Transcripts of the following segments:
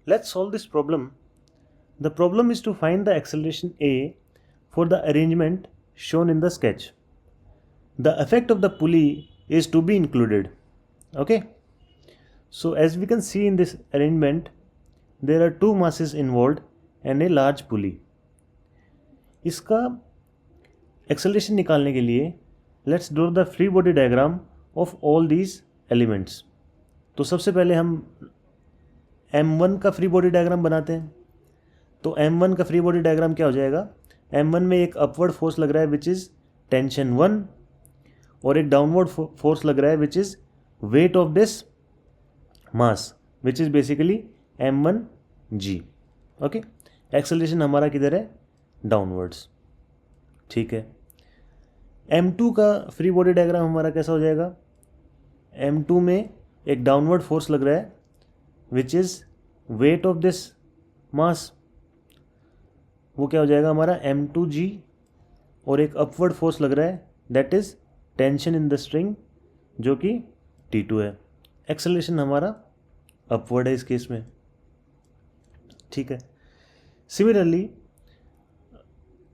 Let's solve this problem. The problem is to find the acceleration A for the arrangement shown in the sketch. The effect of the pulley is to be included. Okay. So as we can see in this arrangement, there are two masses involved and a large pulley. इसका acceleration निकालने के लिए let's draw the free body diagram of all these elements. तो सबसे पहले हम M1 का free body diagram बनाते हैं. तो M1 का फ्री बॉडी डायग्राम क्या हो जाएगा? M1 में एक अपवर्ड फोर्स लग रहा है विच इज़ टेंशन 1 और एक डाउनवर्ड फोर्स लग रहा है which is weight of this mass which is basically M1G. Okay, acceleration हमारा किधर है? डाउनवर्ड्स. ठीक है. M2 का फ्री बॉडी डायग्राम हमारा कैसा हो जाएगा? M2 में एक डाउनवर्ड फोर्स लग रहा है which is weight of this mass, वो क्या हो जाएगा हमारा? M2G. और एक अपवर्ड फोर्स लग रहा है that is tension in the string जो कि T2 है. एक्सेलरेशन हमारा अपवर्ड है इस केस में. ठीक है. सिमिलरली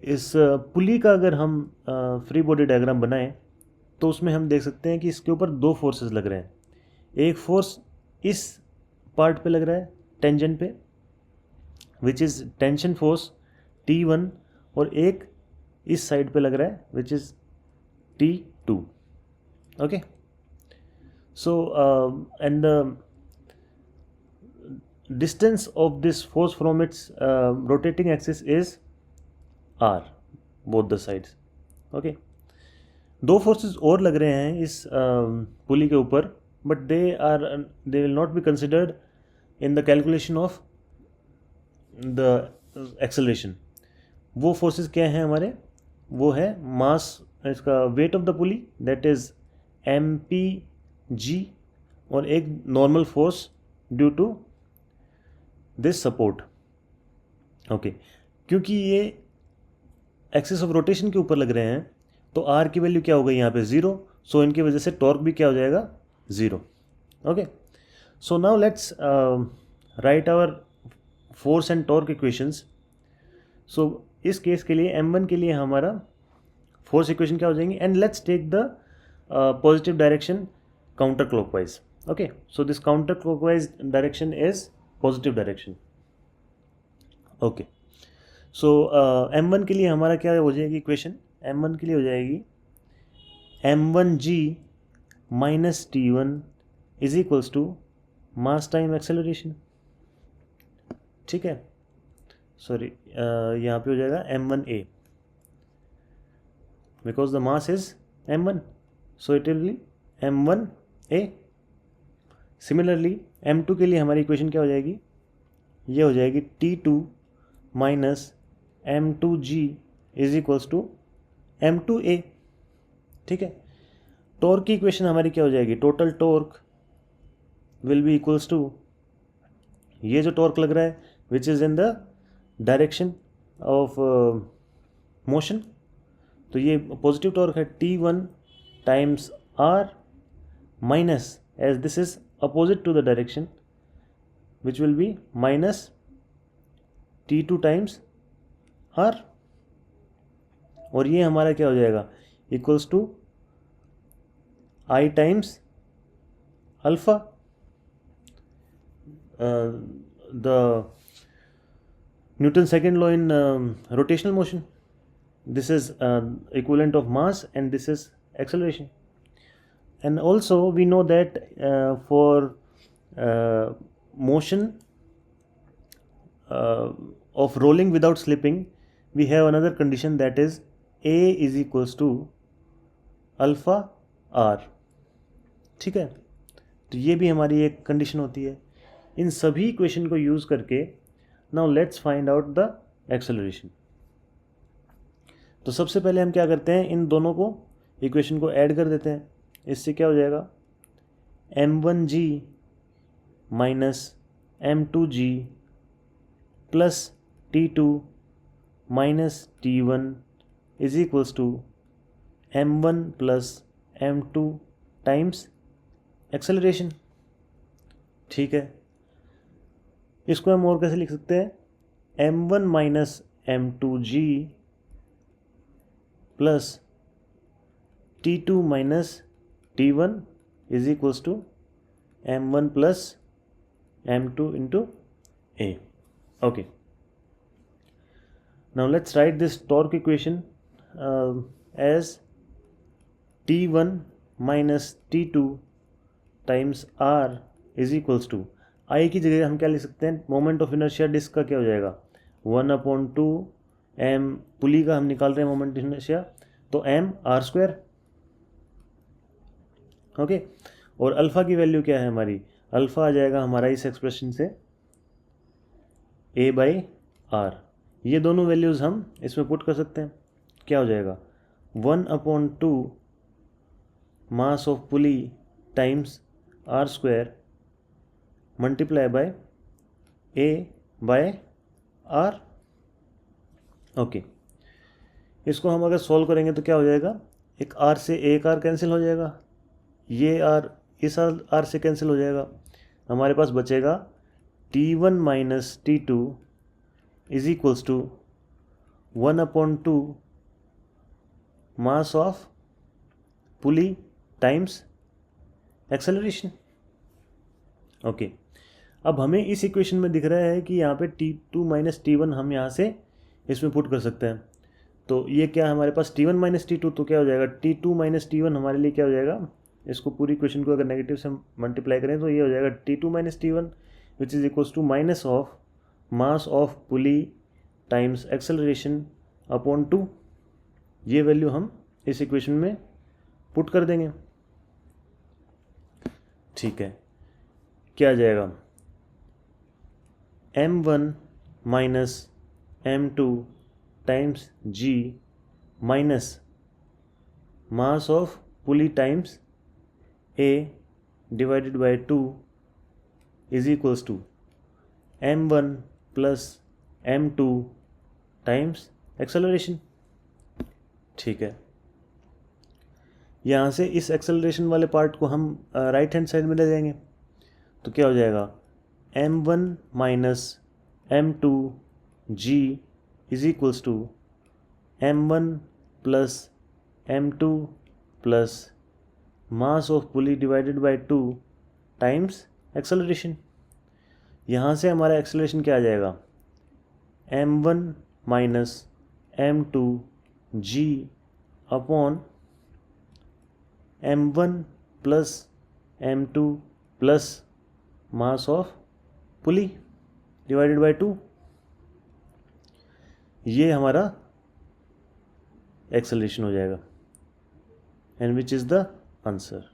इस पुली का अगर हम फ्री बॉडी डायग्राम बनाएं तो उसमें हम देख सकते हैं कि इसके ऊपर दो फोर्सेस लग रहे हैं. एक फोर्स इस पार्ट पे लग रहा है टेंजेंट पे which is tension force T1 और एक इस साइड पे लग रहा है which is T2. Okay. So and the distance of this force from its rotating axis is R both the sides. Okay. दो फोर्सेस और लग रहे हैं इस पुली के ऊपर but they will not be considered in the calculation of the acceleration. वो forces क्या हैं हमारे? वो है मास, इसका weight of the pulley that is MPG और एक normal force due to this support. Okay. क्योंकि ये एक्सिस ऑफ रोटेशन के ऊपर लग रहे हैं तो R की वैल्यू क्या हो गई यहाँ पे? 0. सो इनकी वजह से टॉर्क भी क्या हो जाएगा? 0. Okay. So now let's write our force and torque equations. So इस केस के लिए M1 के लिए हमारा फोर्स इक्वेशन क्या हो जाएंगी? And let's take the positive direction counter clockwise. Okay. So this counter clockwise direction is positive direction. Okay. So M1 के लिए हमारा क्या हो जाएगी इक्वेशन? M1 के लिए हो जाएगी M1G minus T1 is equals to mass time acceleration. ठीक है. सॉरी, यहाँ पे हो जाएगा M1A because the mass is M1, so it will be M1A. Similarly M2 के लिए हमारी इक्वेशन क्या हो जाएगी? ये हो जाएगी T2 minus M2G is equals to M2A. ठीक है. टॉर्क की इक्वेशन हमारी क्या हो जाएगी? Total torque will be equals to ये जो टॉर्क लग रहा है which is in the direction of motion, तो ये पॉजिटिव टॉर्क है T1 times R minus as this is opposite to the direction which will be minus T2 times R. और ये हमारा क्या हो जाएगा? Equals to I times alpha. The Newton's second law in rotational motion. This is equivalent of mass and this is acceleration. And also we know that for motion of rolling without slipping, we have another condition that is A is equals to alpha R. ठीक है. तो ये भी हमारी एक condition होती है. इन सभी इक्वेशन को यूज़ करके now let's find out the acceleration. तो सबसे पहले हम क्या करते हैं? इन दोनों को इक्वेशन को ऐड कर देते हैं. इससे क्या हो जाएगा? M1G minus M2G plus T2 minus T1 is equals to M1 plus M2 times acceleration. ठीक है. इसको हम और कैसे लिख सकते हैं, m1 minus m2g plus t2 minus t1 is equals to m1 plus m2 into a. Okay. Now let's write this torque equation as T1 minus T2 times R is equals to, I की जगह हम क्या लिख सकते हैं, moment of inertia disc का क्या हो जाएगा, 1/2 m, पुली का हम निकाल रहे हैं मोमेंट ऑफ इनर्शिया, तो m r स्क्वायर. ओके. और अल्फा की वैल्यू क्या है हमारी, अल्फा आ जाएगा हमारा इस एक्सप्रेशन से a/r. ये दोनों वैल्यूज़ हम इसमें पुट कर सकते हैं. क्या हो जाएगा, 1/2 mass of pulley times r square multiply by a/r. Okay. इसको हम अगर सॉल्व करेंगे तो क्या हो जाएगा, एक r से एक r कैंसिल हो जाएगा, ये r इस r से कैंसिल हो जाएगा, हमारे पास बचेगा T1 minus T2 is equals to 1/2 mass of pulley times acceleration. Okay. अब हमें इस इक्वेशन में दिख रहा है कि यहाँ पे T2 माइनस T1 हम यहाँ से इसमें पुट कर सकते हैं. तो ये क्या हमारे पास T1 माइनस T2, तो क्या हो जाएगा, T2 माइनस T1 हमारे लिए क्या हो जाएगा, इसको पूरी इक्वेशन को अगर नेगेटिव से मल्टीप्लाई करें तो ये हो जाएगा T2 minus T1 which is equals to minus of mass of pulley times acceleration upon 2. ये वैल्यू हम इस इक्वेशन में पुट कर देंगे. ठीक है. क्या आ जाएगा, m1 minus m2 times g minus mass of pulley times a divided by 2 is equals to m1 plus m2 times acceleration. ठीक है. यहाँ से इस एक्सेलरेशन वाले पार्ट को हम राइट हैंड साइड में ले जाएंगे, तो क्या हो जाएगा, m1 minus m2 g is equals to m1 plus m2 plus mass of pulley divided by 2 times acceleration. यहाँ से हमारा एक्सेलरेशन क्या आ जाएगा, m1 minus m2 g upon m1 plus m2 plus mass of pulley divided by 2. ये हमारा acceleration हो जाएगा, and which is the answer.